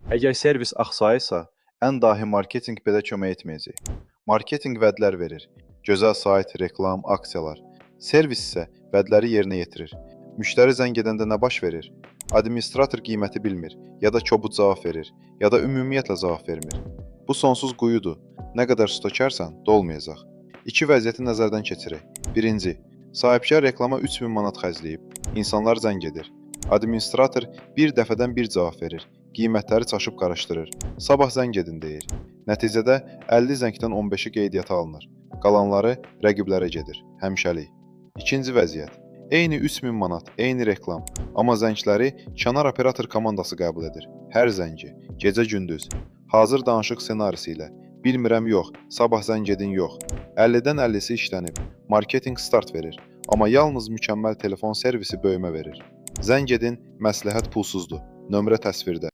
Əgər servis axsayırsa, ən dahi marketinq belə kömək etməyəcək. Marketinq vədlər verir. Gözəl sayt, reklam, aksiyalar. Servis isə vədləri yerinə yetirir. Müştəri zəng edəndə nə baş verir? Administrator qiyməti bilmir, ya da kobud cavab verir, ya da ümumiyyətlə cavab vermir. Bu sonsuz quyudur. Nə qədər su tökərsən, dolmayacaq. İki vəziyyəti nəzərdən keçirək. Birinci, sahibkar reklama 3000 manat xərcləyib. İnsanlar zəng edir. Administrator bir dəfədən bir cavab verir. Qiymətləri çaşıb qarışdırır. Sabah zəng edin deyir. Nəticədə 50 zəngdən 15-i qeydiyyata alınır. Qalanları rəqiblərə gedir. Həmişəlik. İkinci vəziyyət. Eyni 3000 manat, eyni reklam. Amma zəngləri kənar operator komandası qəbul edir. Hər zəngi, gecə-gündüz. Hazır danışıq ssenarisi ilə. Bilmirəm yox, sabah zəng edin yox. 50-dən 50-si işlənib. Marketinq start verir. Amma yalnız mükəmməl telefon servisi böyümə verir. Zəng edin, məsləhət pulsuzdur. Nömrə təsvirdə.